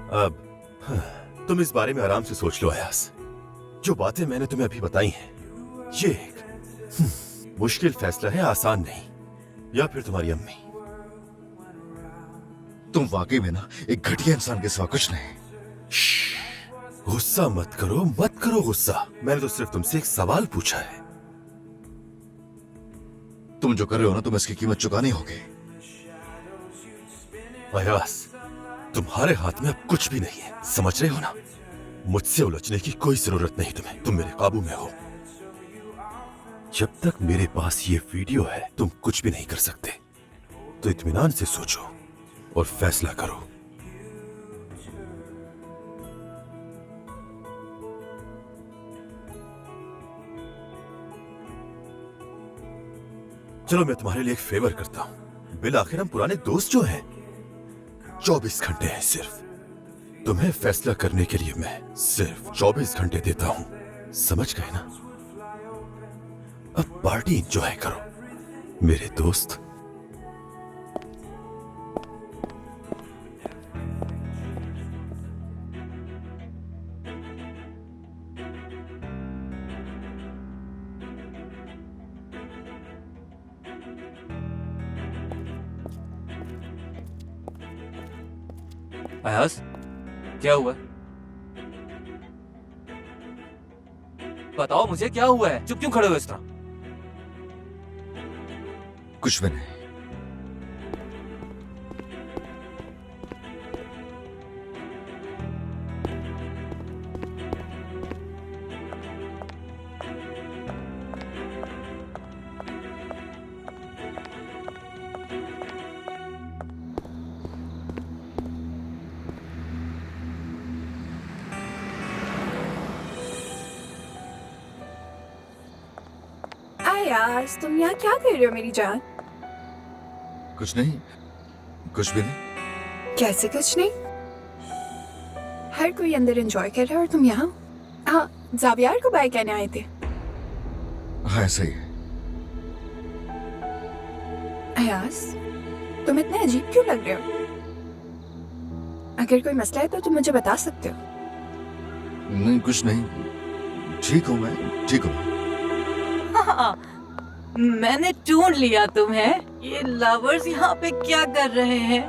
अब तुम इस बारे में आराम से सोच लो अयास। जो बातें मैंने तुम्हें अभी बताई हैं, ये एक मुश्किल फैसला है, आसान नहीं। या फिर तुम्हारी अम्मी। तुम वाकई में ना एक घटिया इंसान के सिवा कुछ नहीं। गुस्सा मत करो गुस्सा। मैंने तो सिर्फ तुमसे एक सवाल पूछा है। तुम जो कर रहे हो ना, तुम्हें इसकी कीमत चुकानी होगी। अयास, तुम्हारे हाथ में अब कुछ भी नहीं है, समझ रहे हो ना? मुझसे उलझने की कोई जरूरत नहीं तुम्हें। तुम मेरे काबू में हो। जब तक मेरे पास ये वीडियो है, तुम कुछ भी नहीं कर सकते। तो इत्मीनान से सोचो और फैसला करो। चलो मैं तुम्हारे लिए एक फेवर करता हूं। बिल आखिर हम पुराने दोस्त जो हैं। 24 घंटे हैं सिर्फ। तुम्हें फैसला करने के लिए मैं सिर्फ 24 घंटे देता हूं। समझ गए ना? अब पार्टी एंजॉय करो मेरे दोस्त। अयास, क्या हुआ? बताओ मुझे, क्या हुआ है? चुप क्यों खड़े हो इस तरह? कुछ भी नहीं। अयास, तुम यहाँ क्या कर रहे हो मेरी जान? कुछ नहीं, कुछ भी नहीं। कैसे कुछ नहीं? हर कोई अंदर एंजॉय कर रहा है और तुम यहाँ? हाँ, जावियार को बाय कहने आए थे। हाँ, ऐसा ही है। अयास, तुम इतने अजीब क्यों लग रहे हो? अगर कोई मसला है तो तुम मुझे बता सकते हो। नहीं, कुछ नहीं। ठीक हूँ मैं, ठीक हूँ। हाँ, मैंने ढूंढ लिया तुम्हें। ये लवर्स यहाँ पे क्या कर रहे हैं?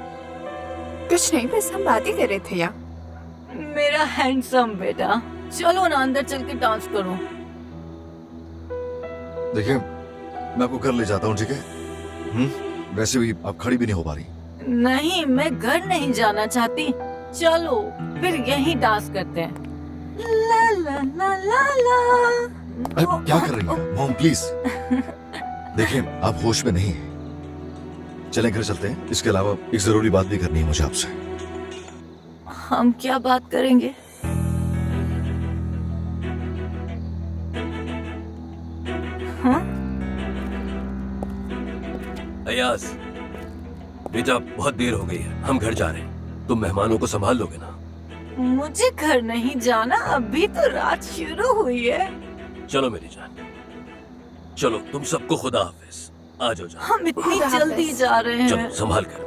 कुछ नहीं, बस हम बातें कर रहे थे यहाँ। मेरा हैंडसम बेटा, चलो ना अंदर चल के डांस करो। देखिए, मैं आपको घर ले जाता हूँ, ठीक है? वैसे भी आप खड़ी भी नहीं हो पा रही। नहीं, मैं घर नहीं जाना चाहती। चलो फिर यहीं डांस करते हैं। ला ला ला ला ला। अरे क्या कर रही हैं मॉम, प्लीज। देखिए, आप होश में नहीं हैं। चलें घर चलते हैं। इसके अलावा एक जरूरी बात भी करनी है मुझे आपसे। हम क्या बात करेंगे? हाँ? अयास, बेटा बहुत देर हो गई है, हम घर जा रहे हैं। तुम मेहमानों को संभाल लोगे ना? मुझे घर नहीं जाना, अभी तो रात शुरू हुई है। चलो मेरी जान, चलो। तुम सबको खुदा हाफिज। आ जाओ जाओ। हम इतनी खुदा जल्दी हाफिज। जा रहे हैं। चलो संभाल कर।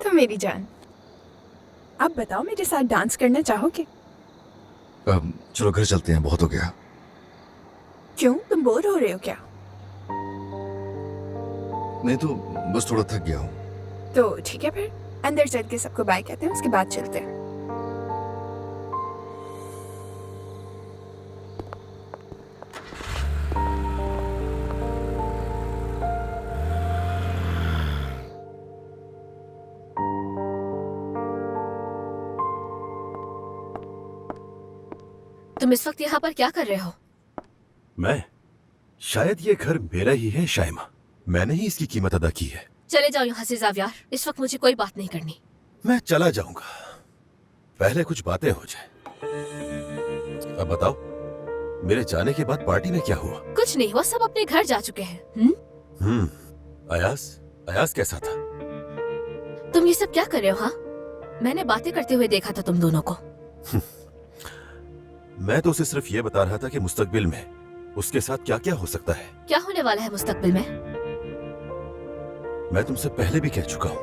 तो मेरी जान, आप बताओ, मेरे साथ डांस करना चाहोगे? चलो घर चलते हैं, बहुत हो गया। क्यों, तुम बोर हो रहे हो क्या? नहीं तो बस थोड़ा थक गया हूँ। तो ठीक है, फिर अंदर चल के सबको बाय कहते हैं, उसके बाद चलते हैं। तुम इस वक्त यहाँ पर क्या कर रहे हो? मैं? शायद ये घर मेरा ही है शाइमा। मैंने ही इसकी कीमत अदा की है। चले जाओ यहाँ से जावियार, इस वक्त मुझे कोई बात नहीं करनी। मैं चला जाऊंगा, पहले कुछ बातें हो जाए। अब बताओ, मेरे जाने के बाद पार्टी में क्या हुआ? कुछ नहीं हुआ, सब अपने घर जा चुके हैं। अयास कैसा था? तुम ये सब क्या कर रहे हो? हाँ, मैंने बातें करते हुए देखा था तुम दोनों को। मैं तो उसे सिर्फ ये बता रहा था कि मुस्तकबिल में उसके साथ क्या क्या हो सकता है। क्या होने वाला है मुस्तकबिल में? मैं तुमसे पहले भी कह चुका हूँ,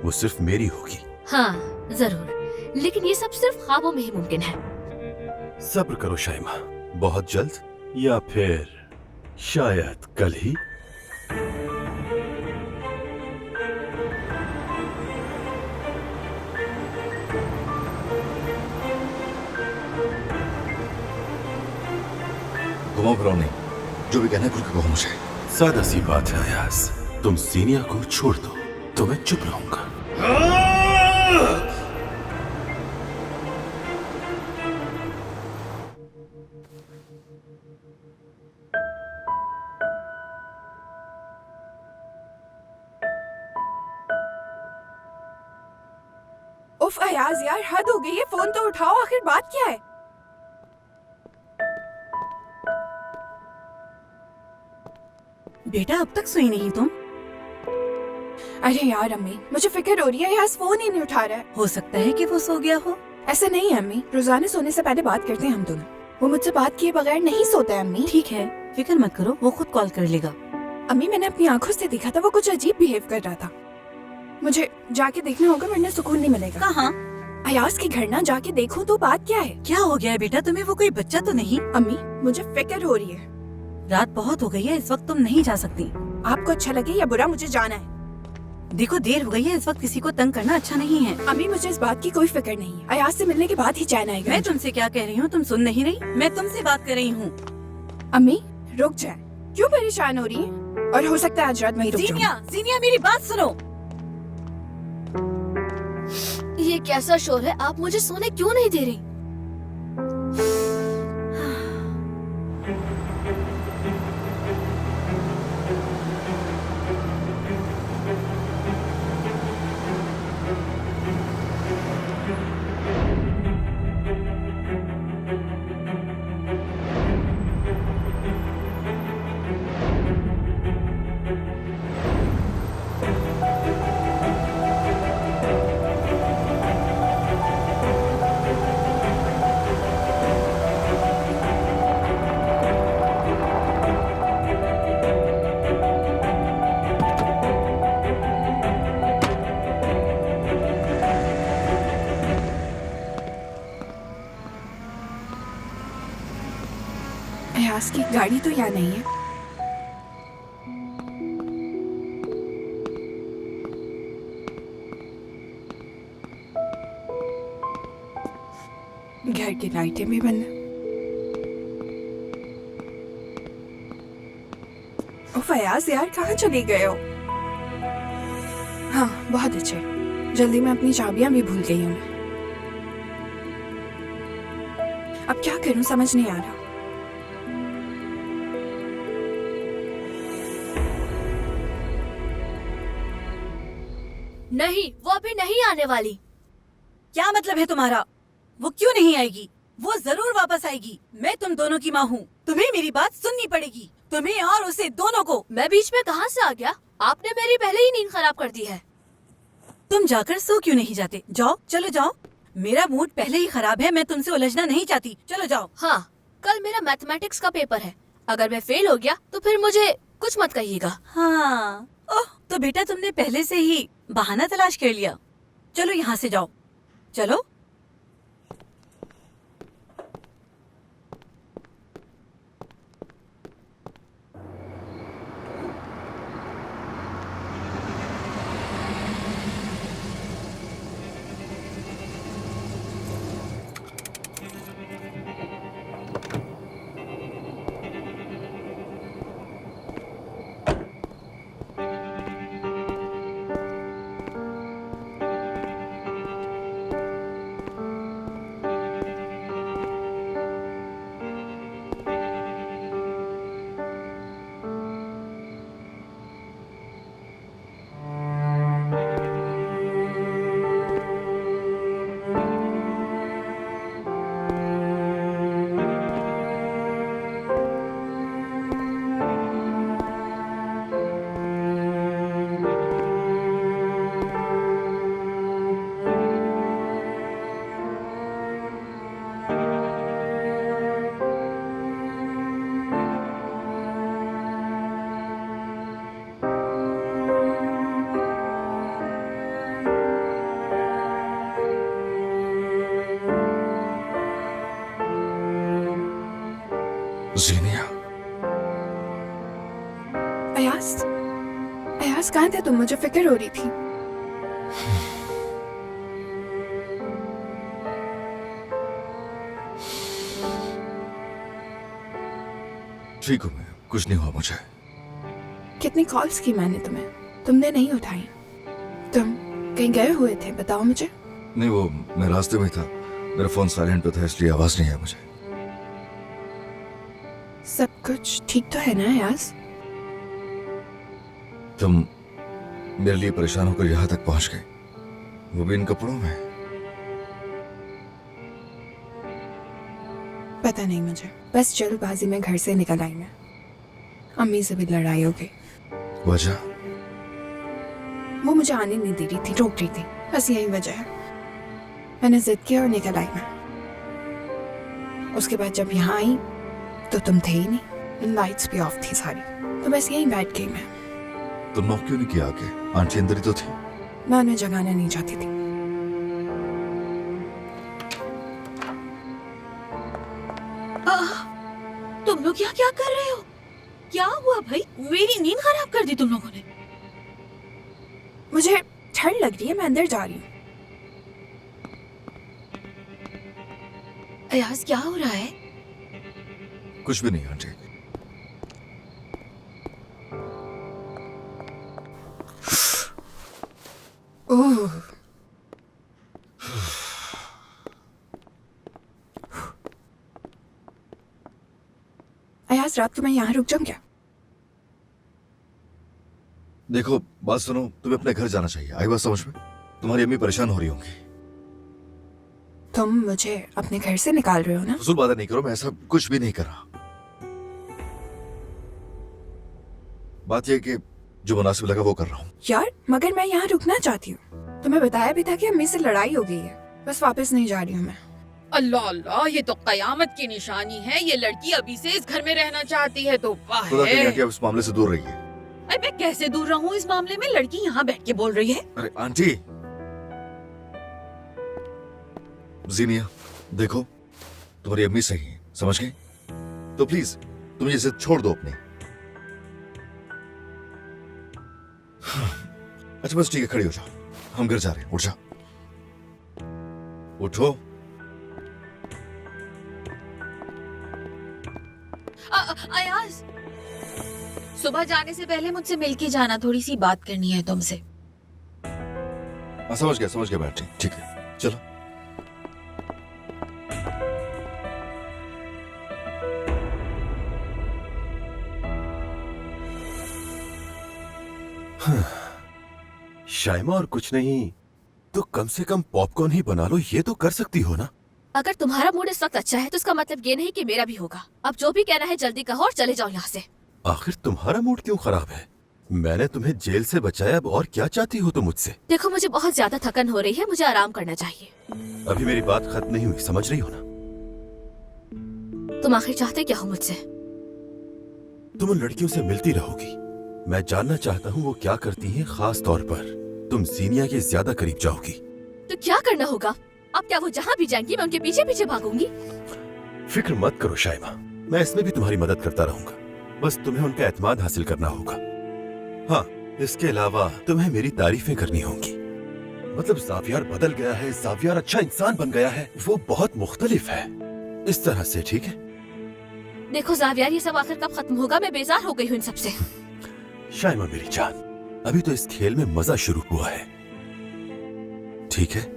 वो सिर्फ मेरी होगी। हाँ जरूर, लेकिन ये सब सिर्फ ख्वाबों में ही मुमकिन है। सब्र करो शाइमा, बहुत जल्द या फिर शायद कल ही। घुमाओ फिराओ नहीं, जो भी कहना है खुल के कहो मुझे। सादा सी बात है अयाज, तुम सीनिया को छोड़ दो तो मैं चुप रहूंगा। उफ अयाज यार, हद हो गई है, फोन तो उठाओ, आखिर बात क्या है? बेटा अब तक सोई नहीं तुम? अरे यार अम्मी, मुझे फिक्र हो रही है, अयाज फोन ही नहीं उठा रहा है। हो सकता है कि वो सो गया हो। ऐसा नहीं है अम्मी, रोजाना सोने से पहले बात करते हैं हम दोनों। वो मुझसे बात किए बगैर नहीं सोता है अम्मी। ठीक है, फिक्र मत करो, वो खुद कॉल कर लेगा। अम्मी मैंने अपनी आंखों से देखा था, वो कुछ अजीब बिहेव कर रहा था। मुझे जाके देखना होगा वरना सुकून नहीं मिलेगा। कहाँ? अयाज के घर ना जाके देखूं तो बात क्या है? क्या हो गया है बेटा तुम्हें? वो कोई बच्चा तो नहीं? अम्मी मुझे फिक्र हो रही है। रात बहुत हो गई है, इस वक्त तुम नहीं जा सकती। आपको अच्छा लगे या बुरा, मुझे जाना है। देखो देर हो गई है, इस वक्त किसी को तंग करना अच्छा नहीं है। अम्मी मुझे इस बात की कोई फिक्र नहीं है, अयाज से मिलने के बाद ही चैन आएगा। मैं तुमसे क्या कह रही हूँ, तुम सुन नहीं रही? मैं तुमसे बात कर रही हूँ। अम्मी रुक जाए, क्यों परेशान हो रही है? और हो सकता है आज रात मैं ही रुक जाऊं। सीनिया मेरी बात सुनो। ये कैसा शोर है, आप मुझे सोने क्यों नहीं दे रही? अयाज की गाड़ी तो यहाँ नहीं है। घर की लाइटें भी बंद हैं। उफ अयाज यार, कहाँ चली गए हो? हाँ बहुत अच्छे, जल्दी मैं अपनी चाबियां भी भूल गई हूँ। अब क्या करूं समझ नहीं आ रहा। नहीं, वो अभी नहीं आने वाली। क्या मतलब है तुम्हारा? वो क्यों नहीं आएगी? वो जरूर वापस आएगी। मैं तुम दोनों की माँ हूँ, तुम्हें मेरी बात सुननी पड़ेगी, तुम्हें और उसे दोनों को। मैं बीच में कहाँ से आ गया? आपने मेरी पहले ही नींद खराब कर दी है। तुम जाकर सो क्यों नहीं जाते? जाओ, चलो जाओ। मेरा मूड पहले ही खराब है, मैं तुमसे उलझना नहीं चाहती, चलो जाओ। हाँ, कल मेरा मैथमेटिक्स का पेपर है, अगर मैं फेल हो गया तो फिर मुझे कुछ मत कहिएगा। हाँ, ओह, तो बेटा तुमने पहले से ही बहाना तलाश कर लिया। चलो यहाँ से जाओ, चलो। अयाज कहाँ थे तुम? मुझे फिक्र हो रही थी। ठीक हूँ मैं, कुछ नहीं हुआ मुझे। कितनी कॉल्स की मैंने तुम्हें, तुमने नहीं उठाई। तुम कहीं गए हुए थे, बताओ मुझे। नहीं, वो मैं रास्ते में था, मेरा फोन साइलेंट पे था, इसलिए आवाज नहीं आई मुझे। सब कुछ ठीक तो है ना अयाज? तुम मेरे लिए परेशान होकर यहाँ तक पहुंच गए, वो भी इन कपड़ों में। पता नहीं मुझे, बस जल्दबाजी में घर से निकल आई मैं। अम्मी से भी लड़ाई हो गई। वजह? वो मुझे आने नहीं दे रही थी, रोक रही थी, बस यही वजह है। मैंने जिद किया और निकल आई मैं। उसके बाद जब यहाँ आई तो तुम थे ही नहीं, लाइट्स भी ऑफ थी सारी, तो बस यहीं बैठ गई मैं। तो नॉक क्यों नहीं किया आके? आंटी अंदर ही तो थी। मैं उन्हें जगाना नहीं चाहती थी। तुम लोग यहाँ क्या कर रहे हो? क्या हुआ भाई? मेरी नींद खराब कर दी तुम लोगों ने। मुझे ठंड लग रही है, मैं अंदर जा रही हूँ। अयाज क्या हो रहा है? कुछ भी नहीं आंटी। ओह, अयाज रात को मैं यहाँ रुक जाऊँ क्या? देखो, बात सुनो, तुम्हें अपने घर जाना चाहिए। आई बात समझ में? तुम्हारी अम्मी परेशान हो रही होंगी। तुम मुझे अपने घर से निकाल रहे हो ना? फजूल बातें नहीं करो, मैं ऐसा कुछ भी नहीं कर रहा। बात यह है कि जो मुनासिब लगा वो कर रहा हूँ। यार, मगर मैं यहाँ रुकना चाहती हूँ। तुम्हें बताया भी था कि अम्मी से लड़ाई हो गई है, बस वापस नहीं जा रही हूँ मैं। अल्लाह अल्लाह, ये तो कयामत की निशानी है। ये लड़की अभी से इस घर में रहना चाहती है तो वाह खुदा है। करेगा कि आप इस मामले से दूर रहिए। अरे मैं कैसे दूर रहूं इस मामले में? लड़की यहाँ बैठ के बोल रही है। अरे आंटी, जीनिया, देखो, तुम्हारी अम्मी सही है, समझ गई? तो प्लीज तुम ये जिद छोड़ दो अपनी। अच्छा बस ठीक है, खड़ी हो जाओ, हम घर जा रहे हैं। उठ जाओ, उठो। अयाज, सुबह जाने से पहले मुझसे मिल के जाना, थोड़ी सी बात करनी है तुमसे। समझ गया बैठी, ठीक है, चलो। शाइमा, और कुछ नहीं तो कम से कम पॉपकॉर्न ही बना लो, ये तो कर सकती हो ना? अगर तुम्हारा मूड इस वक्त अच्छा है तो इसका मतलब ये नहीं कि मेरा भी होगा। अब जो भी कहना है जल्दी कहो और चले जाओ यहाँ से। आखिर तुम्हारा मूड क्यों खराब है? मैंने तुम्हें जेल से बचाया, अब और क्या चाहती हो तुम मुझसे? देखो, मुझे बहुत ज्यादा थकन हो रही है, मुझे आराम करना चाहिए। अभी मेरी बात खत्म नहीं हुई, समझ रही हो ना? तुम आखिर चाहते क्या हो मुझसे? तुम उन लड़कियों से मिलती रहोगी। मैं जानना चाहता हूँ वो क्या करती हैं, खास तौर पर तुम जीनिया के ज्यादा करीब जाओगी। तो क्या करना होगा? अब क्या वो जहाँ भी जाएंगी मैं उनके पीछे पीछे भागूंगी? फिक्र मत करो शाइमा, मैं इसमें भी तुम्हारी मदद करता रहूंगा। बस तुम्हें उनका एतमाद हासिल करना होगा। हाँ, इसके अलावा तुम्हें मेरी तारीफें करनी होंगी। मतलब जावियार बदल गया है, जावियार अच्छा इंसान बन गया है, वो बहुत मुख्तलिफ है, इस तरह से। ठीक है? देखो जावियार, ये सब आखिर कब खत्म होगा? मैं बेजार हो गई हूँ इन सबसे। शाइमा मेरी जान, अभी तो इस खेल में मजा शुरू हुआ है, ठीक है?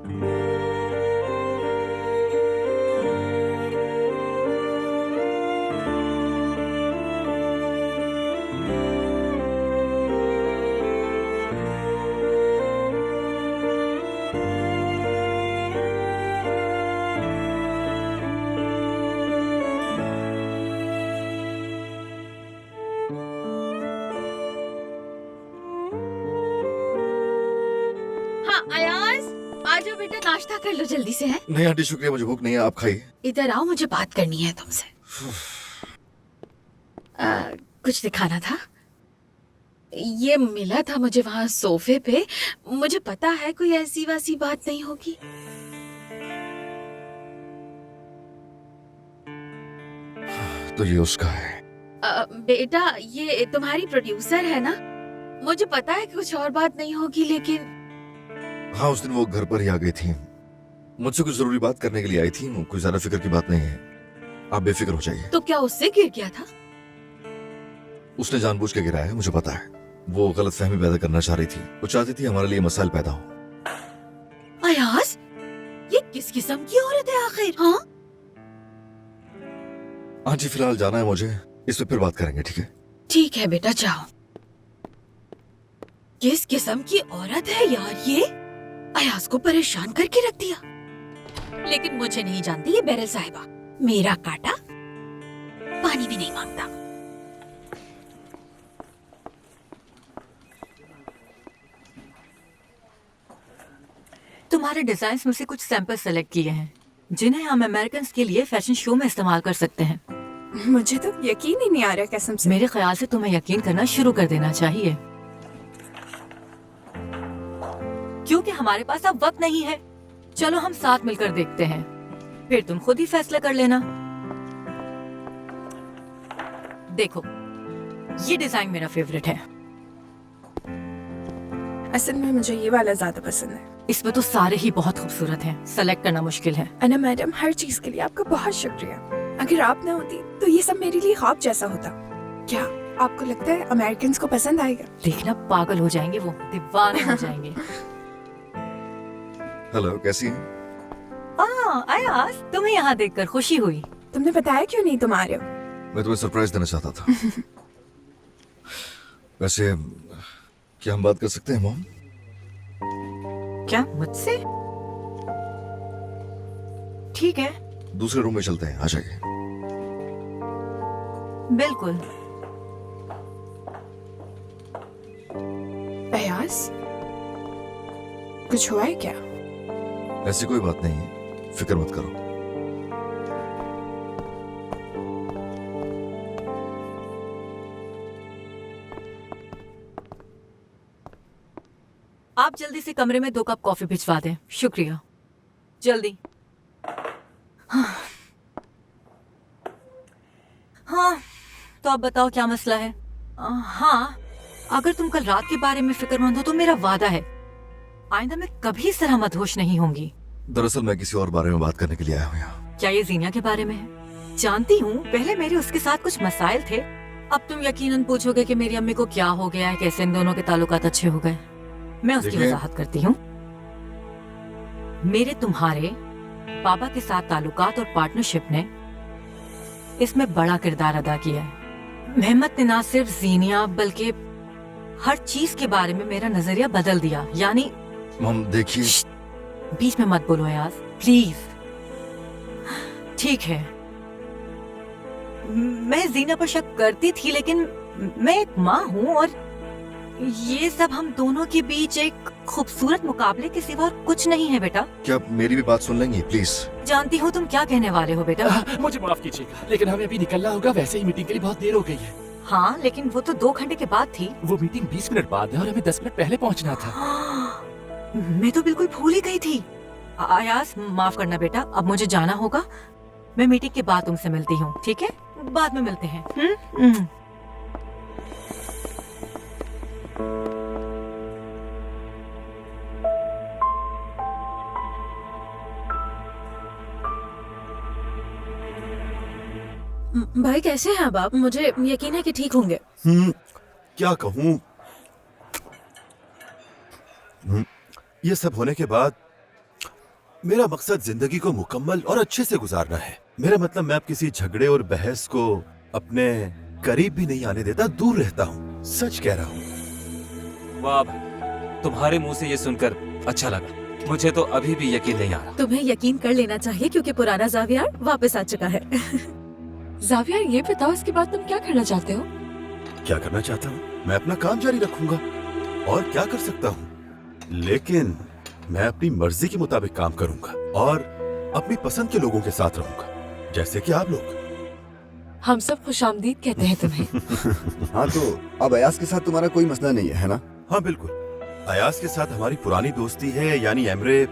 हाँ अयाज, आ जाओ बेटा, नाश्ता कर लो जल्दी से। है नहीं आंटी शुक्रिया, मुझे भूख नहीं है, आप खाइए। इधर आओ, मुझे बात करनी है तुमसे। कुछ दिखाना था। ये मिला था मुझे वहाँ सोफे पे। मुझे पता है कोई ऐसी वैसी बात नहीं होगी। तो ये उसका है। बेटा ये तुम्हारी प्रोड्यूसर है ना? मुझे पता है कि कुछ और बात नहीं होगी, लेकिन हाँ, उस दिन वो घर पर ही आ गई थी, मुझसे कुछ जरूरी बात करने के लिए आई थी। कोई ज्यादा फिक्र की बात नहीं है, आप बेफिक्र हो जाइए। तो क्या उससे गिर गया था? उसने जानबूझ के गिराया है, मुझे पता है। वो गलतफहमी पैदा करना चाह रही थी, वो चाहती थी हमारे लिए मसाइल पैदा हो। अयाज, ये किस किस्म की औरत है आखिर? हाँ आंटी फिलहाल जाना है मुझे, इस पे फिर बात करेंगे, ठीक है? ठीक है बेटा, जाओ। किस किस्म की औरत है यार ये? अयाज को परेशान करके रख दिया। लेकिन मुझे नहीं जानती ये बेरल साहिबा। मेरा काटा पानी भी नहीं मांगता। तुम्हारे डिजाइन में से कुछ सैंपल सेलेक्ट किए हैं जिन्हें हम अमेरिकन के लिए फैशन शो में इस्तेमाल कर सकते हैं। मुझे तो यकीन ही नहीं आ रहा कसम से। मेरे ख्याल से तुम्हें यकीन करना शुरू कर देना चाहिए, क्योंकि हमारे पास अब वक्त नहीं है। चलो हम साथ मिलकर देखते हैं, फिर तुम खुद ही फैसला कर लेना। देखो, ये डिजाइन मेरा फेवरेट है। असल में मुझे ये वाला ज्यादा पसंद है। इसमें तो सारे ही बहुत खूबसूरत हैं, सेलेक्ट करना मुश्किल है। अना मैडम, हर चीज के लिए आपका बहुत शुक्रिया। अगर आप ना होती तो ये सब मेरे लिए ख्वाब जैसा होता। क्या आपको लगता है अमेरिकन को पसंद आएगा? देखना, पागल हो जाएंगे, वो दीवाने हो जाएंगे। हेलो, कैसी हैं? अयाज, तुम्हें यहाँ देखकर खुशी हुई। तुमने बताया क्यों नहीं तुम आ रहे हो? मैं तुम्हें सरप्राइज देना चाहता था। वैसे क्या हम बात कर सकते हैं मॉम? क्या मुझसे? ठीक है, दूसरे रूम में चलते हैं, आ जाइए। बिल्कुल। अयाज, कुछ हुआ है क्या? ऐसी कोई बात नहीं है, फिक्र मत करो। आप जल्दी से कमरे में 2 कप कॉफी भिजवा दें। शुक्रिया। जल्दी। हाँ, तो अब बताओ क्या मसला है? हाँ, अगर तुम कल रात के बारे में फिक्रमंद हो तो मेरा वादा है आइंदा मैं कभी इस तरह मदहोश नहीं होंगी। दरअसल मैं किसी और बारे में बात करने के लिए आया हूँ यहाँ। क्या ये जीनिया के बारे में है? जानती हूँ, पहले मेरे उसके साथ कुछ मसाइल थे। अब तुम यकीनन पूछोगे कि मेरी अम्मी को क्या हो गया है, कैसे इन दोनों के ताल्लुकात अच्छे हो गए। मैं उसकी देखिए। वजाहत करती हूँ। मेरे तुम्हारे पापा के साथ ताल्लुकात और पार्टनरशिप ने इसमें बड़ा किरदार अदा किया है। मेहमत ने ना सिर्फ जीनिया बल्कि हर चीज के बारे में मेरा नजरिया बदल दिया। यानी मॉम देखिए, बीच में मत बोलो यार, प्लीज। ठीक है, मैं जीना पर शक करती थी, लेकिन मैं एक माँ हूँ और ये सब हम दोनों के बीच एक खूबसूरत मुकाबले के सिवा और कुछ नहीं है बेटा। क्या आप मेरी भी बात सुन लेंगी प्लीज? जानती हूँ तुम क्या कहने वाले हो बेटा। मुझे माफ कीजिएगा, लेकिन हमें अभी निकलना होगा। वैसे ही मीटिंग के लिए बहुत देर हो गई है। हाँ, लेकिन वो तो 2 घंटे के बाद थी। वो मीटिंग 20 मिनट बाद है और हमें 10 मिनट पहले पहुंचना था। मैं तो बिल्कुल भूल ही गई थी। आयास, माफ करना बेटा, अब मुझे जाना होगा। मैं मीटिंग के बाद तुमसे मिलती हूँ, ठीक है? बाद में मिलते हैं। भाई कैसे हैं अब आप? मुझे यकीन है कि ठीक होंगे। क्या कहूँ, ये सब होने के बाद मेरा मकसद जिंदगी को मुकम्मल और अच्छे से गुजारना है। मेरा मतलब मैं अब किसी झगड़े और बहस को अपने करीब भी नहीं आने देता, दूर रहता हूँ। सच कह रहा हूँ। वाह भाई, तुम्हारे मुंह से ये सुनकर अच्छा लगा। मुझे तो अभी भी यकीन नहीं आ रहा। तुम्हें यकीन कर लेना चाहिए क्योंकि पुराना जावियार वापस आ चुका है। जावियार, ये बताओ इसके बाद तुम क्या करना चाहते हो? क्या करना चाहता हूँ? मैं अपना काम जारी रखूंगा और क्या कर सकता हूँ, लेकिन मैं अपनी मर्जी के मुताबिक काम करूंगा और अपनी पसंद के लोगों के साथ रहूंगा, जैसे कि आप लोग। हम सब खुशामदीद कहते हैं तुम्हें। हाँ, तो अब अयाज के साथ तुम्हारा कोई मसला नहीं है ना? हाँ बिल्कुल, अयाज के साथ हमारी पुरानी दोस्ती है, यानी एमरे।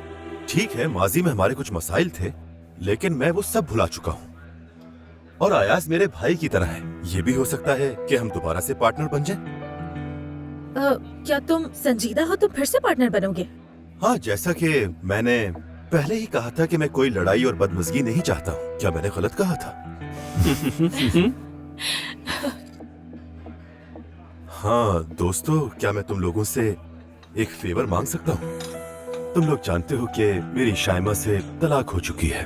ठीक है, माजी में हमारे कुछ मसाइल थे, लेकिन मैं वो सब भुला चुका हूँ। और अयाज मेरे भाई की तरह है। ये भी हो सकता है कि हम दोबारा से पार्टनर बन जाएं। क्या तुम संजीदा हो तो फिर से पार्टनर बनोगे? हाँ, जैसा कि मैंने पहले ही कहा था कि मैं कोई लड़ाई और बदमज़गी नहीं चाहता हूँ। क्या मैंने गलत कहा था? हाँ दोस्तों, क्या मैं तुम लोगों से एक फेवर मांग सकता हूँ? तुम लोग जानते हो कि मेरी शाइमा से तलाक हो चुकी है।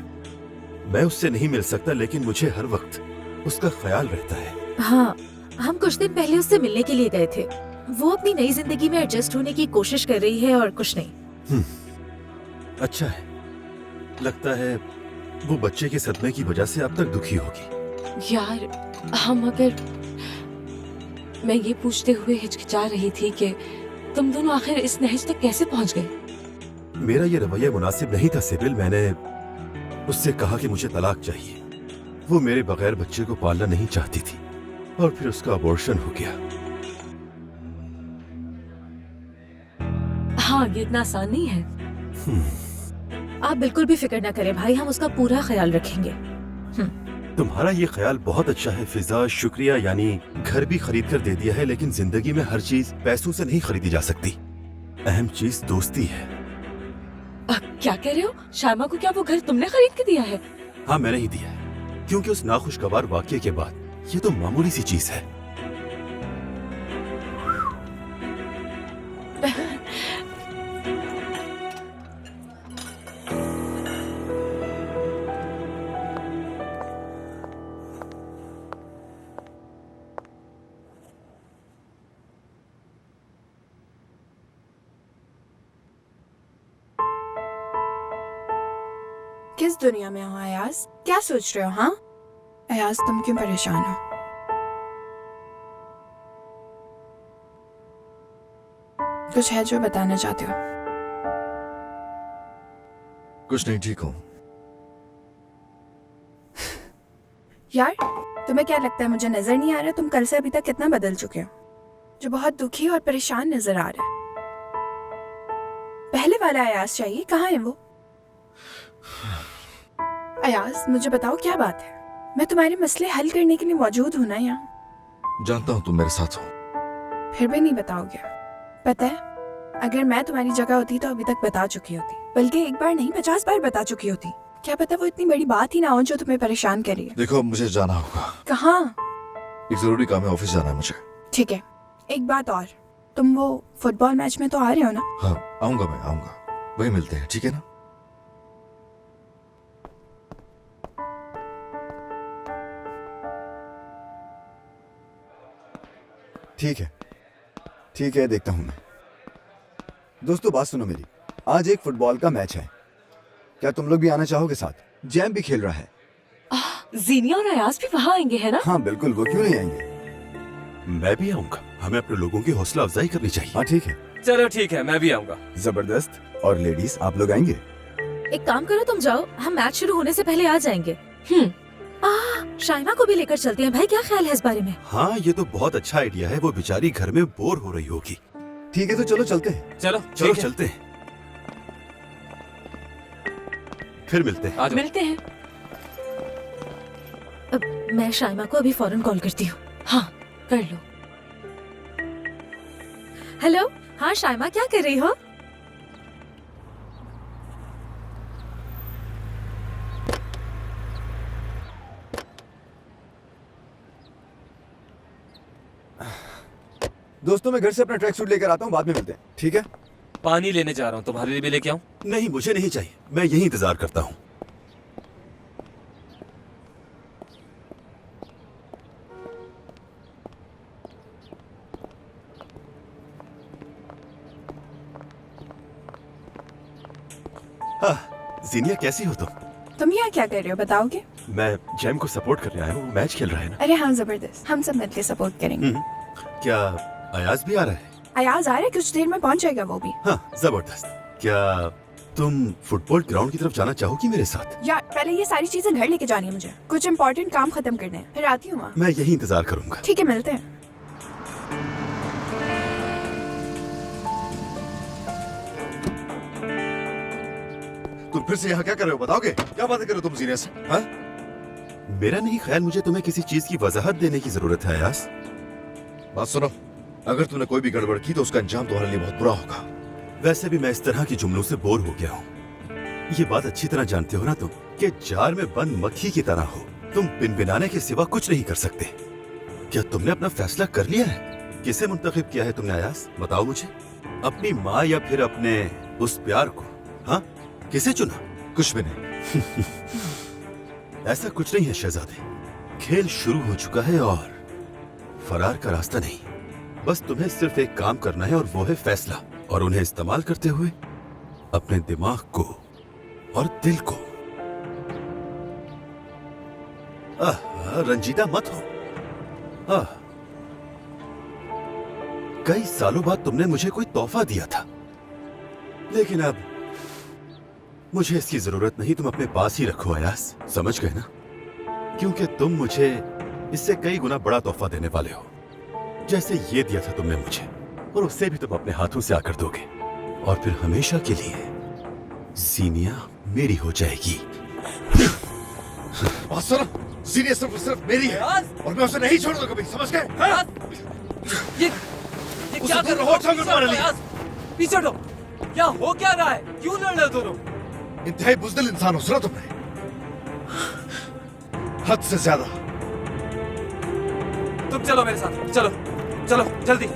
मैं उससे नहीं मिल सकता, लेकिन मुझे हर वक्त उसका ख्याल रहता है। हाँ, हम कुछ दिन पहले उससे मिलने के लिए गए थे। वो अपनी नई जिंदगी में एडजस्ट होने की कोशिश कर रही है और कुछ नहीं। अच्छा है। लगता है वो बच्चे के सदमे की वजह से अब तक दुखी होगी। यार, मैं ये पूछते हुए हिचकिचा रही थी कि तुम दोनों आखिर इस नहज तक कैसे पहुंच गए? मेरा ये रवैया मुनासिब नहीं था सिबिल। मैंने उससे कहा कि मुझे तलाक चाहिए। वो मेरे बगैर बच्चे को पालना नहीं चाहती थी और फिर उसका अबॉर्शन हो गया। हाँ, ये इतना आसान नहीं है। आप बिल्कुल भी फिक्र न करें भाई, हम उसका पूरा ख्याल रखेंगे। तुम्हारा ये ख्याल बहुत अच्छा है फिजा, शुक्रिया। यानी घर भी खरीद कर दे दिया है, लेकिन जिंदगी में हर चीज पैसों से नहीं खरीदी जा सकती। अहम चीज दोस्ती है। क्या कह रहे हो? शाइमा को क्या वो घर तुमने खरीद के दिया है? हाँ, मैंने ही दिया है, क्योंकि उस नाखुशगवार वाकये के बाद ये तो मामूली सी चीज है। किस दुनिया में हो अयाज? क्या सोच रहे हो? हाँ अयाज, तुम क्यों परेशान हो? कुछ है जो बताना चाहते हो? कुछ नहीं, ठीक हूँ। यार, तुम्हें क्या लगता है मुझे नजर नहीं आ रहा तुम कल से अभी तक कितना बदल चुके हो? जो बहुत दुखी और परेशान नजर आ रहा है। पहले वाला अयाज चाहिए, कहाँ है वो? अयाज, मुझे बताओ क्या बात है? मैं तुम्हारे मसले हल करने के लिए मौजूद हूं ना यहाँ। जानता हूँ तुम मेरे साथ हो। फिर भी नहीं बताओगे? पता है, अगर मैं तुम्हारी जगह होती तो अभी तक बता चुकी होती, बल्कि एक बार नहीं 50 बार बता चुकी होती। क्या पता वो इतनी बड़ी बात ही ना हो जो तुम्हें परेशान करे। देखो, अब मुझे जाना होगा। कहाँ? एक जरूरी काम है, ऑफिस जाना है मुझे। ठीक है, एक बात और, तुम वो फुटबॉल मैच में तो आ रहे हो ना? हाँ, आऊंगा, मैं आऊंगा। वही मिलते हैं, ठीक है ना? ठीक है, देखता हूं मैं। दोस्तों, बात सुनो मेरी। आज एक फुटबॉल का मैच है, क्या तुम लोग भी आना चाहोगे साथ? जैम भी खेल रहा है। जीनिया और अयाज भी वहाँ आएंगे, है ना? हाँ बिल्कुल, वो क्यों नहीं आएंगे? मैं भी आऊंगा। हमें अपने लोगों की हौसला अफजाई करनी चाहिए। हाँ ठीक है। चलो ठीक है, मैं भी आऊंगा। जबरदस्त। और लेडीज, आप लोग आएंगे? एक काम करो, तुम जाओ, हम मैच शुरू होने से पहले आ जाएंगे। शाइमा को भी लेकर चलते हैं भाई, क्या ख्याल है इस बारे में? हाँ, ये तो बहुत अच्छा आइडिया है। वो बेचारी घर में बोर हो रही होगी। ठीक है, तो चलो चलते हैं। चलो चलते हैं। फिर मिलते हैं। मिलते हैं। मैं शाइमा को अभी फौरन कॉल करती हूँ। हाँ, कर लो। हेलो, हाँ शाइमा, क्या कर रही हो? दोस्तों, मैं घर से अपना ट्रैक सूट लेकर आता हूँ, बाद में मिलते हैं, ठीक है? पानी लेने जा रहा हूँ, तुम्हारे लिए भी लेके आऊँ? नहीं, मुझे नहीं चाहिए, मैं यही इंतजार करता हूँ। जीनिया, कैसी हो तुम यहाँ क्या कर रहे हो बताओगे? मैं जैम को सपोर्ट करने आया हूँ, वो मैच खेल रहा है ना। अरे हाँ, जबरदस्त, हम सब मिलकर सपोर्ट करेंगे। क्या अयाज भी आ रहा है? अयाज आ रहा है, कुछ देर में पहुँच जाएगा वो भी। हाँ, जबरदस्त। क्या तुम फुटबॉल ग्राउंड की तरफ जाना चाहोगी मेरे साथ? यार पहले ये सारी चीजें घर लेके जानी है मुझे, कुछ इम्पोर्टेंट काम खत्म करने हैं, फिर आती हूँ वहाँ। मैं यही इंतजार करूंगा। ठीक है, मिलते हैं। तुम फिर से यहाँ क्या कर रहे हो बताओगे? क्या बातें कर रहे हो तुम जीनिया से? हाँ? मेरा नहीं ख्याल मुझे तुम्हें किसी चीज की वजाहत देने की जरूरत है अयाज। बात सुनो, अगर तुमने कोई भी गड़बड़ की तो उसका अंजाम तुम्हारे लिए बहुत बुरा होगा। वैसे भी मैं इस तरह की जुमलों से बोर हो गया हूँ। ये बात अच्छी तरह जानते हो ना तुम, कि जार में बंद मक्खी की तरह हो। तुम बिनबिनाने के सिवा कुछ नहीं कर सकते। क्या तुमने अपना फैसला कर लिया है? किसे मुंतखब किया है तुमने अयाज? बताओ मुझे। अपनी माँ या फिर अपने उस प्यार को? हाँ, किसे चुना? कुछ भी नहीं। ऐसा कुछ नहीं है शहजादे, खेल शुरू हो चुका है और फरार का रास्ता नहीं। बस तुम्हें सिर्फ एक काम करना है और वो है फैसला, और उन्हें इस्तेमाल करते हुए अपने दिमाग को और दिल को। रंजीदा मत हो। कई सालों बाद तुमने मुझे कोई तोहफा दिया था, लेकिन अब मुझे इसकी जरूरत नहीं। तुम अपने पास ही रखो अयाज, समझ गए ना? क्योंकि तुम मुझे इससे कई गुना बड़ा तोहफा देने वाले हो, जैसे ये दिया था तुमने मुझे, और उससे भी तुम अपने हाथों से आकर दोगे, और फिर हमेशा के लिए जीनिया मेरी हो जाएगी। बात सुनो, जीनिया सिर्फ मेरी है और मैं उसे नहीं छोड़ूंगा कभी, समझ गए? ये क्या कर रहे हो? पीछे हटो। क्या हो क्या रहा है? क्यों लड़ रहे हो दोनों? इंतहाई बुज़दिल इंसान हो, सुना तुमने? हद से ज्यादा। तुम चलो मेरे साथ, चलो चलो जल्दी।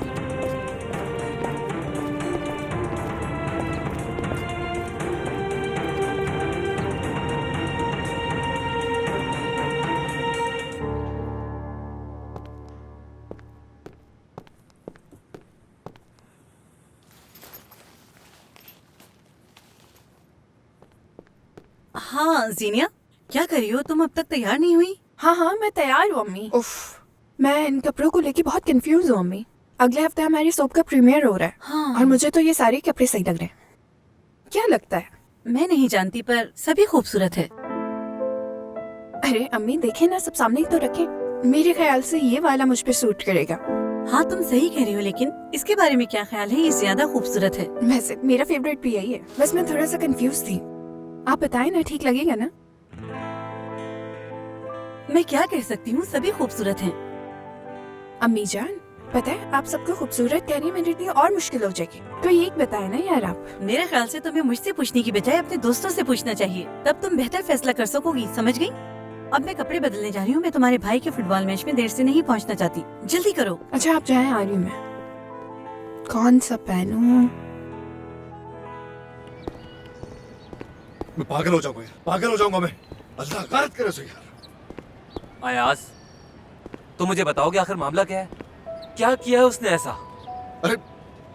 हाँ जीनिया, क्या कर रही हो तुम? अब तक तैयार नहीं हुई? हाँ हाँ, मैं तैयार हूँ अम्मी। उफ, मैं इन कपड़ों को लेके बहुत कंफ्यूज हूँ अम्मी। अगले हफ्ते हमारी सोप का प्रीमियर हो रहा है। हाँ। और मुझे तो ये सारे कपड़े सही लग रहे हैं। क्या लगता है? मैं नहीं जानती, पर सभी खूबसूरत है। अरे अम्मी देखे ना, सब सामने ही तो रखे। मेरे ख्याल से ये वाला मुझ पे सूट करेगा। हाँ तुम सही कह रही हो, लेकिन इसके बारे में क्या ख्याल है? ये ज्यादा खूबसूरत है। वैसे मेरा फेवरेट भी यही है, बस मैं थोड़ा सा कंफ्यूज थी। आप बताएं ना, ठीक लगेगा ना? मैं क्या कह सकती हूँ, सभी खूबसूरत हैं। अम्मी जान, पता है आप सबको खूबसूरत कहनी मेरे लिए और मुश्किल हो जाएगी। तो ये एक बताए ना यार आप। मेरे ख्याल से तुम्हें मुझसे पूछने की बजाय अपने दोस्तों से पूछना चाहिए, तब तुम बेहतर फैसला कर सकोगी, समझ गई? अब मैं कपड़े बदलने जा रही हूँ। मैं तुम्हारे भाई के फुटबॉल मैच में देर से नहीं पहुँचना चाहती। जल्दी करो। अच्छा आप जाएं, आ रही हूँ मैं। कौन सा पहनूं? मैं पागल हो जाऊंगा यार, पागल हो जाऊंगा मैं। अल्लाह गारत करे उसे यार। अयाज, तो मुझे बताओगे आखिर मामला क्या है? क्या किया है उसने ऐसा? अरे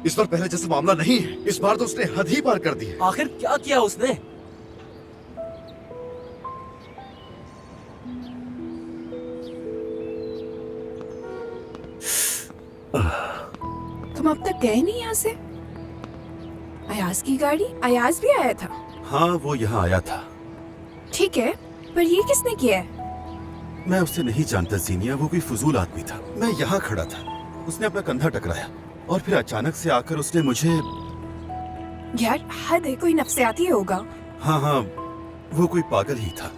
इस बार पहले जैसा मामला नहीं है, इस बार तो उसने हद ही पार कर दी है। आखिर क्या किया उसने? तुम अब तक गए नहीं यहाँ से? अयाज की गाड़ी? अयाज भी आया था? हाँ, वो यहाँ आया था। ठीक है, पर ये किसने किया है? मैं उसे नहीं जानता जीनिया, वो कोई फजूल आदमी था। मैं यहाँ खड़ा था, उसने अपना कंधा टकराया और फिर अचानक से आकर उसने मुझे। यार हद है, कोई नफ्सियाती होगा। हाँ हाँ, वो कोई पागल ही था।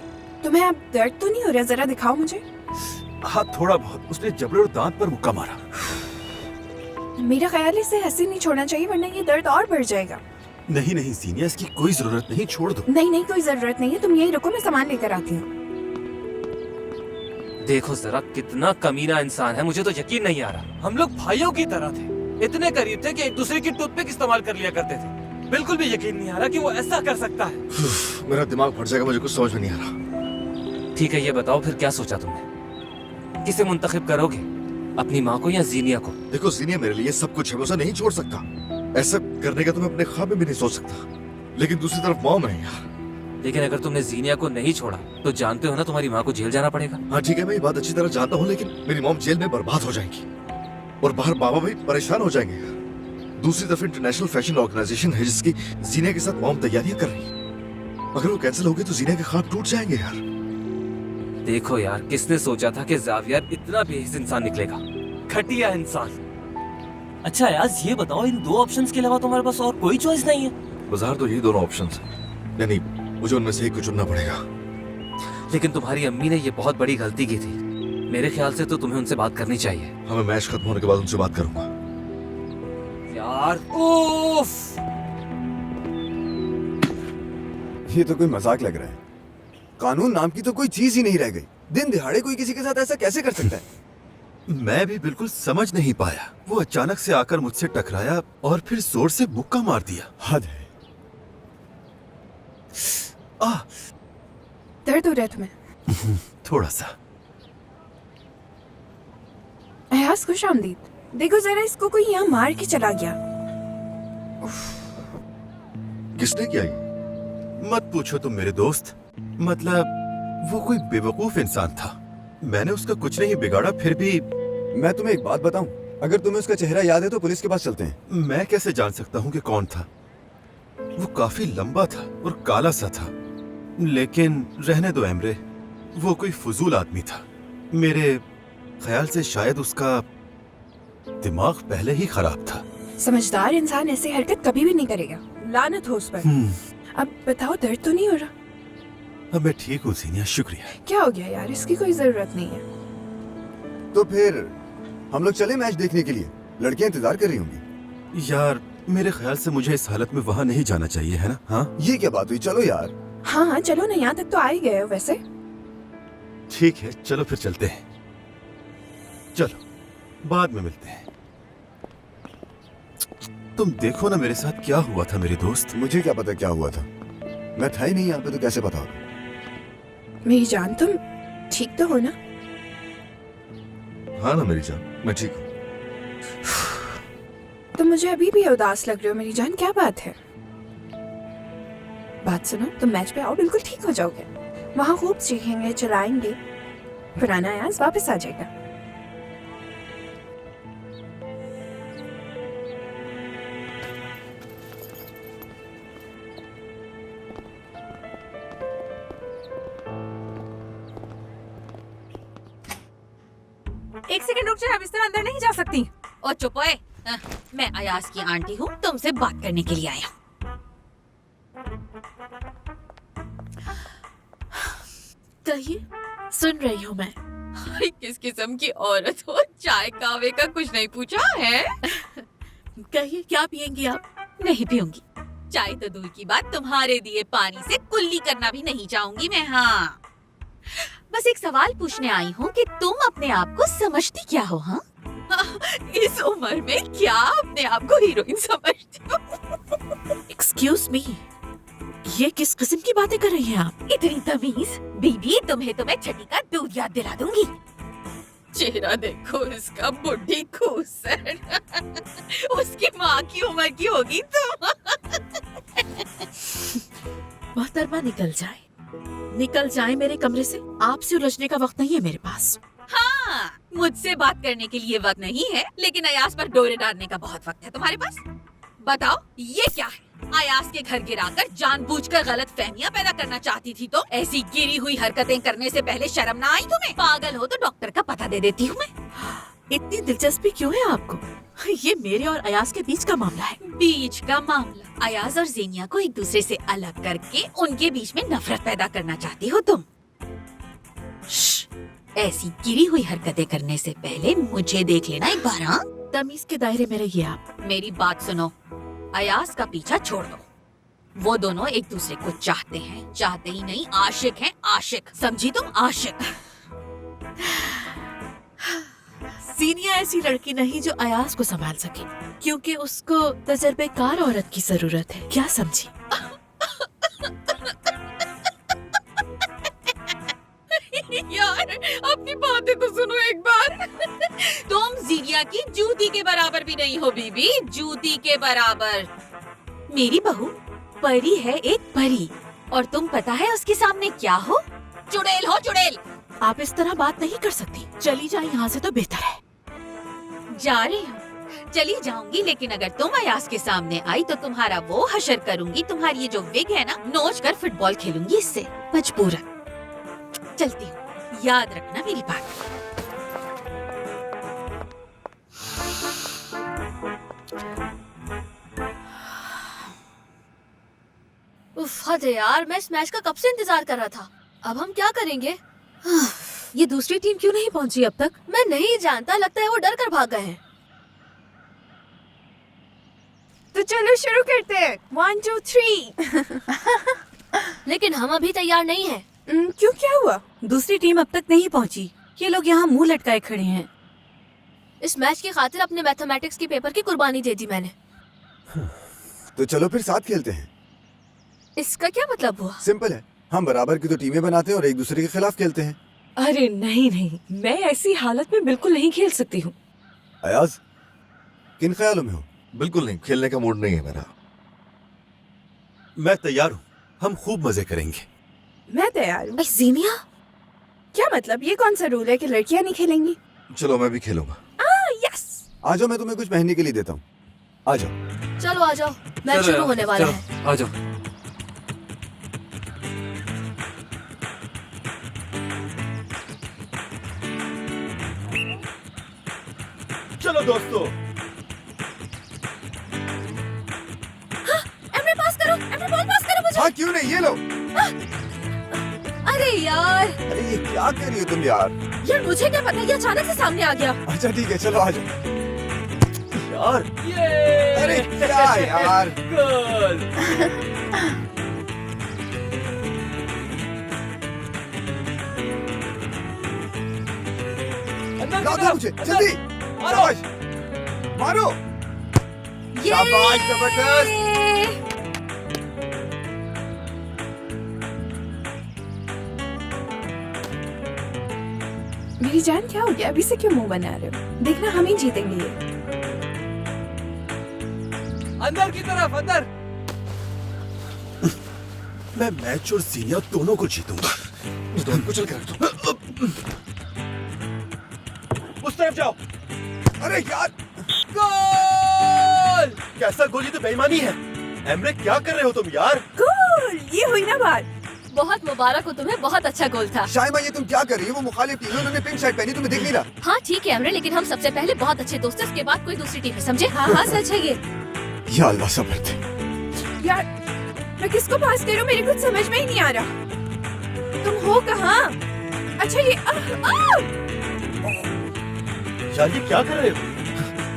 तुम्हें अब दर्द तो नहीं हो रहा? जरा दिखाओ मुझे। हाँ थोड़ा बहुत। उसने जबड़े और दांत पर मुक्का मारा। मेरा ख्याल इसे हंसी नहीं छोड़ना चाहिए, वरना ये दर्द और बढ़ जाएगा। नहीं नहीं जीनिया, इसकी कोई जरूरत नहीं, छोड़ दो। नहीं नहीं, कोई जरूरत नहीं है, तुम यही रुको, मैं सामान लेकर आती हूँ। देखो जरा कितना कमीना इंसान है, मुझे तो यकीन नहीं आ रहा। हम लोग भाइयों की तरह थे, इतने करीब थे कि एक दूसरे की टूथपिक इस्तेमाल कर लिया करते थे। बिल्कुल भी यकीन नहीं आ रहा कि वो ऐसा कर सकता है। मेरा दिमाग फट जाएगा, मुझे कुछ समझ में नहीं आ रहा। ठीक है, ये बताओ फिर क्या सोचा तुमने? किसे मुंतखब करोगे, अपनी माँ को या जीनिया को? देखो जीनिया मेरे लिए सब कुछ है, मैं उसे नहीं छोड़ सकता। ऐसा करने का तो मैं अपने ख्वाब में भी नहीं सोच सकता, लेकिन दूसरी तरफ मॉम है यार। लेकिन अगर तुमने जीनिया को नहीं छोड़ा तो जानते हो ना तुम्हारी माँ को जेल जाना पड़ेगा। हाँ ठीक है, मैं ये बात अच्छी तरह जानता हूँ, लेकिन मेरी मॉम जेल में बर्बाद हो जाएंगी और बाहर बाबा भी परेशान हो जाएंगे। दूसरी तरफ इंटरनेशनल फैशन ऑर्गेनाइजेशन है जिसकी जीनिया के साथ मॉम तैयारियां कर रही है। अगर वो कैंसिल हो गई तो जीनिया के ख्वाब टूट जाएंगे यार। देखो यार, किसने सोचा था कि ज़ावियर इतना बेहिस इंसान निकलेगा, घटिया इंसान। अच्छा यार, ये बताओ इन दो ऑप्शंस के अलावा तुम्हारे पास और कोई चॉइस नहीं है? बाजार तो यही दोनों ऑप्शंस हैं, यानी मुझे उनमें से एक को चुनना पड़ेगा। लेकिन तुम्हारी अम्मी ने ये बहुत बड़ी गलती की थी। मेरे ख्याल से तो तुम्हें उनसे बात करनी चाहिए। हाँ, मैं मैच खत्म होने के बाद उनसे बात करूंगा। यार उफ, ये तो कोई मजाक लग रहा है। कानून नाम की तो कोई चीज ही नहीं रह गई। दिन दिहाड़े कोई किसी के साथ ऐसा कैसे कर सकता है? मैं भी बिल्कुल समझ नहीं पाया। वो अचानक से आकर मुझसे टकराया और फिर जोर से मुक्का मार दिया। हद है। दर्द हो रहा है तुम्हें? थोड़ा सा। अयाज खुश आमदीद। देखो जरा, इसको कोई यहाँ मार के चला गया। किसने किया ये? मत पूछो तुम मेरे दोस्त। मतलब वो कोई बेवकूफ इंसान था। मैंने उसका कुछ नहीं बिगाड़ा, फिर भी। मैं तुम्हें एक बात बताऊं, अगर तुम्हें उसका चेहरा याद है तो पुलिस के पास चलते हैं। मैं कैसे जान सकता हूँ कि कौन था? वो काफी लंबा था और काला सा था। लेकिन रहने दो एमरे, वो कोई फजूल आदमी था। मेरे ख्याल से शायद उसका दिमाग पहले ही खराब था। समझदार इंसान ऐसी हरकत कभी भी नहीं करेगा। लानत हो उस पर। अब बताओ, दर्द तो नहीं हो रहा? अब मैं ठीक हूँ सीनिया, शुक्रिया। क्या हो गया यार, इसकी कोई जरूरत नहीं है। तो फिर हम लोग चले मैच देखने के लिए? लड़कियां इंतजार कर रही होंगी। यार मेरे ख्याल से मुझे इस हालत में वहाँ नहीं जाना चाहिए, है ना? हाँ, ये क्या बात हुई? चलो यार। हाँ हाँ चलो ना, यहाँ तक तो आ ही गए हो वैसे। ठीक है, चलो फिर चलते हैं। चलो बाद में मिलते हैं। तुम देखो ना मेरे साथ क्या हुआ था मेरे दोस्त। मुझे क्या पता क्या हुआ था, मैं था ही नहीं यहाँ पे, तो कैसे पता होगा? मेरी जान, तुम ठीक तो हो ना? हाँ ना मेरी जान, मैं ठीक हूँ। तुम मुझे अभी भी उदास लग रहे हो मेरी जान, क्या बात है? बात सुनो, तुम मैच पे आओ, बिल्कुल ठीक हो जाओगे। वहाँ खूब चीखेंगे, चलाएंगे, पुराना अयाज वापस आ जाएगा। एक सेकंड रुक जाओ, अब इस तरह अंदर नहीं जा सकती। और चुप ओए, मैं अयाज की आंटी हूँ, तुमसे बात करने के लिए आया हूँ। कहिए, सुन रही हूँ मैं। किस किस्म की औरत हो, चाय कावे का कुछ नहीं पूछा है? कहिए, क्या पियेंगी आप? नहीं पीऊंगी चाय तो दूर की बात, तुम्हारे दिए पानी से कुल्ली करना भी नहीं चाहूंगी मैं। हाँ, बस एक सवाल पूछने आई हूँ कि तुम अपने आप को समझती क्या हो? हाँ, इस उम्र में क्या अपने आप को हीरोइन समझती हो? एक्सक्यूज मी, ये किस किस्म की बातें कर रही हैं आप? इतनी तमीज? बीबी, तुम्हें छठी का दूध याद दिला दूंगी। चेहरा देखो इसका, बुढ़ी खूसर। उसकी माँ की उम्र की होगी तुम। मोहतरमा निकल जाए मेरे कमरे से। आपसे उलझने का वक्त नहीं है मेरे पास। हाँ, मुझसे बात करने के लिए वक्त नहीं है, लेकिन अयाज पर डोरे डालने का बहुत वक्त है तुम्हारे पास। बताओ ये क्या है? अयाज के घर गिराकर जानबूझकर गलत फहमियाँ पैदा करना चाहती थी तो ऐसी गिरी हुई हरकतें करने से पहले शर्म ना आई तुम्हें? पागल हो तो डॉक्टर का पता दे देती हूँ मैं। इतनी दिलचस्पी क्यों है आपको? ये मेरे और अयाज के बीच का मामला है। बीच का मामला? अयाज और ज़ेनिया को एक दूसरे से अलग करके उनके बीच में नफरत पैदा करना चाहती हो तुम। ऐसी गिरी हुई हरकतें करने से पहले मुझे देख लेना एक बार। हाँ, तमीज के दायरे में रहिए आप। मेरी बात सुनो, अयाज का पीछा छोड़ दो। वो दोनों एक दूसरे को चाहते हैं, चाहते ही नहीं आशिक हैं, आशिक। समझी तुम? आशिक। जीनिया ऐसी लड़की नहीं जो अयाज को संभाल सके, क्योंकि उसको तजर्बेकार औरत की जरूरत है, क्या समझी? यार अपनी बातें तो सुनो एक बार। तुम जीनिया की जूती के बराबर भी नहीं हो बीबी, जूती के बराबर। मेरी बहू परी है, एक परी, और तुम पता है उसके सामने क्या हो? चुड़ैल हो, चुड़ैल। आप इस तरह बात नहीं कर सकती, चली जाए यहाँ से तो बेहतर है। जा रही हूँ, चली जाऊंगी, लेकिन अगर तुम अयाज के सामने आई तो तुम्हारा वो हशर करूंगी, तुम्हारी ये जो विग है ना, नोच कर फुटबॉल खेलूंगी इससे, मजबूरन। चलती हूँ, याद रखना मेरी बात। उफ, हद है यार, मैं इस मैच का कब से इंतजार कर रहा था। अब हम क्या करेंगे? ये दूसरी टीम क्यों नहीं पहुंची अब तक? मैं नहीं जानता, लगता है वो डर कर भाग गए हैं। तो चलो शुरू करते हैं। 1 2 3। लेकिन हम अभी तैयार नहीं हैं। क्यों, क्या हुआ? दूसरी टीम अब तक नहीं पहुंची, ये लोग यहाँ मुंह लटकाए खड़े हैं। इस मैच की खातिर अपने मैथमेटिक्स के पेपर की कुर्बानी दे दी मैंने। तो चलो फिर साथ खेलते हैं। इसका क्या मतलब हुआ? सिंपल है, हम बराबर की तो टीमें बनाते हैं और एक दूसरे के खिलाफ खेलते हैं। अरे नहीं नहीं, मैं ऐसी हालत में बिल्कुल नहीं खेल सकती हूँ। अयाज, किन ख्यालों में हो? बिल्कुल नहीं, खेलने का मूड नहीं है मेरा। मैं तैयार हूँ, हम खूब मजे करेंगे। मैं तैयार हूँ। जीनिया, क्या मतलब? ये कौन सा रूल है कि लड़कियाँ नहीं खेलेंगी? चलो मैं भी खेलूंगा। यस। आ जाओ, मैं तुम्हें कुछ पहनने के लिए देता हूँ। आ जाओ। चलो आ जाओ, मैच शुरू होने वाला है। आ जाओ। चलो दोस्तों, एमरे पास करो, एमरे बॉल पास करो मुझे। हाँ क्यों नहीं, ये लो। अरे यार, अरे ये क्या कर रही हो तुम यार? यार मुझे क्या पता, ये अचानक से सामने आ गया। अच्छा ठीक है, चलो आ जाओ। यार अरे क्या यार? गोल। ला दो मुझे, जल्दी। शाबाश, मारो। शाबाश, जबरदस्त। मेरी जान, क्या हो गया? अभी से क्यों मुंह बना रहे हो? देखना हम ही जीतेंगे ये। अंदर की तरफ, अंदर। मैं मैच और जीनिया दोनों को जीतूंगा। दोनों चल कर दो। उस तरफ जाओ। अरे यार, गोल। कैसा गोली, तो बेईमानी है। एमरे क्या कर रहे हो तुम यार? गोल, ये हुई ना बात। बहुत मुबारक हो तुम्हें, बहुत अच्छा गोल था। शाइमा ये तुम क्या कर रही हो? वो मुखालिफ टीम है, उन्होंने पिंक शर्ट पहनी, तुम्हें दिख नहीं रहा? हाँ ठीक है एमरे, लेकिन हम सबसे पहले बहुत अच्छे दोस्त हैं, उसके बाद कोई दूसरी टीम है, समझे? हाँ हाँ सच है ये। या अल्लाह, सब्र थे। यार मैं किसको पास करूं, मेरी कुछ समझ में ही नहीं आ रहा। तुम हो कहाँ? अच्छा ये यार ये क्या कर रहे हो?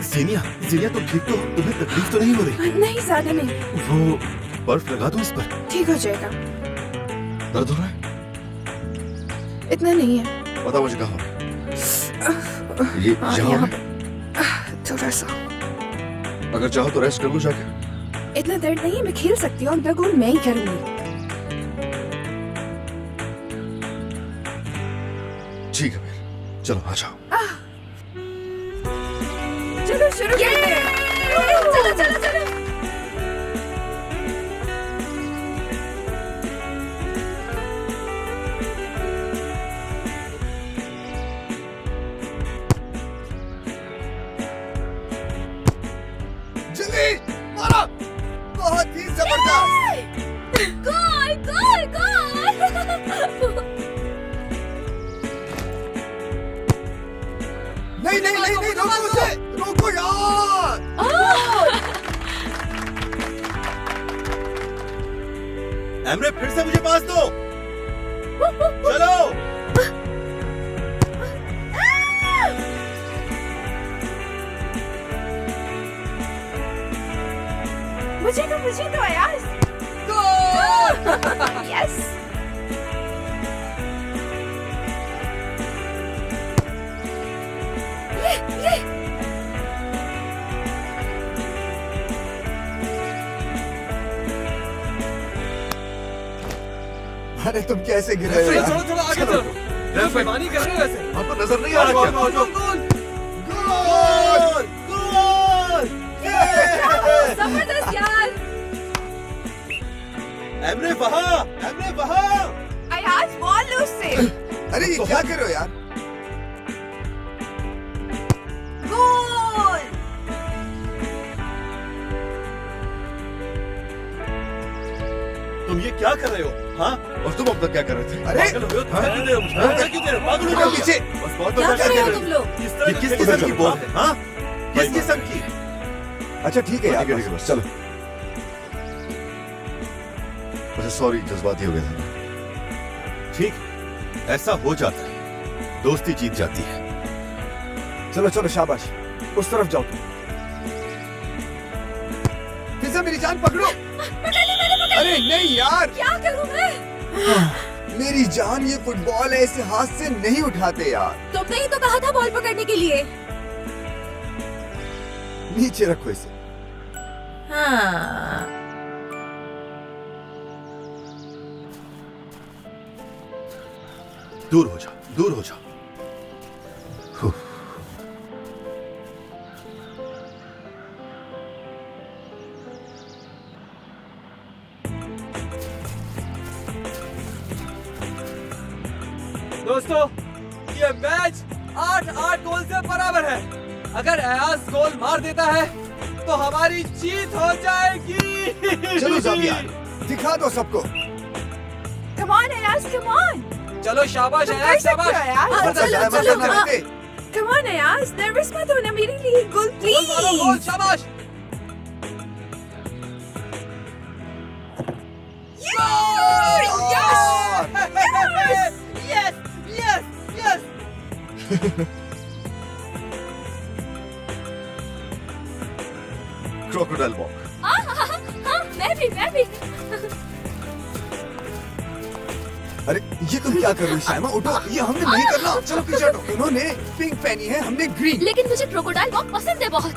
जीनिया, जीनिया तुम ठीक तो हो? तुम्हें तकलीफ तो नहीं हो रही? नहीं, ज्यादा नहीं। वो बर्फ लगा दो इस पर। ठीक हो जाएगा। दर्द हो रहा है? इतना नहीं है। पता मुझे कहाँ? ये यहाँ यहाँ पे? थोड़ा सा। अगर चाहो तो रेस्ट कर लो जाके। इतना दर्द नहीं है, मैं खेल सकती हूँ। अगला गोल मैं ही करूंगी। ठीक है फिर, चलो आ जाओ। चलो शुरू करते हैं। चलो चलो चलो। जल्दी मारो, बहुत ही जबरदस्त। गोल गोल गोल। नहीं नहीं नहीं नहीं, रोको मुझे, रोको यार। एमरे फिर से मुझे पास दो। चलो। मुझे तो अयाज। यस। अरे तुम कैसे गिरे हो यार? चलो चलो आगे चलो। बेईमानी कर रहे हो वैसे। आपको नजर नहीं आ रहा क्या? जबरदस्त यार। एमरे वहाँ अयाज बॉल लो उससे। अरे ये क्या कर रहे हो यार? गोल। तुम ये क्या कर रहे हो? हाँ, और तुम अब तक क्या कर रहे थे? अरे पागल हो पागल हो पीछे क्या कर रहे हो तुम लोग? ये किस किस्म की बॉल है? हाँ, किस किस्म की? अच्छा ठीक है यार, ठीक है, बस चलो। अच्छा सॉरी, जज्बाती हो गया था। ठीक, ऐसा हो जाता है, दोस्ती जीत जाती है। चलो चलो शाबाश, उस तरफ जाओ तुम। फिजा मेरी जान पकड़ो। अरे नहीं यार, क्या करूं मैं? मेरी जान ये फुटबॉल है, इसे हाथ से नहीं उठाते यार। तुमने ही तो कहा था बॉल पकड़ने के लिए। नीचे रखो इसे। हाँ। दूर हो जा, दूर हो जा। दोस्तों, ये मैच 8-8 गोल से बराबर है। अगर अयाज गोल मार देता है तो हमारी जीत हो जाएगी। चलो जाविया, दिखा दो सबको। Come on Ayaz, come on. चलो शाबाश अयाज, शाबाश। चलो चलो। Come on अयाज, नर्वस मत होना मेरे लिए। गोल गोल मारो, गोल, प्लीज। शाबाश। Yes, yes, yes. Crocodile walk. हाँ, मैं भी। अरे ये तुम क्या कर रही हो शाइमा? उठो, ये हमने नहीं करना। चलो पीछे हटो। उन्होंने पिंक पहनी है, हमने ग्रीन। लेकिन मुझे क्रोकोडाइल वॉक पसंद है बहुत।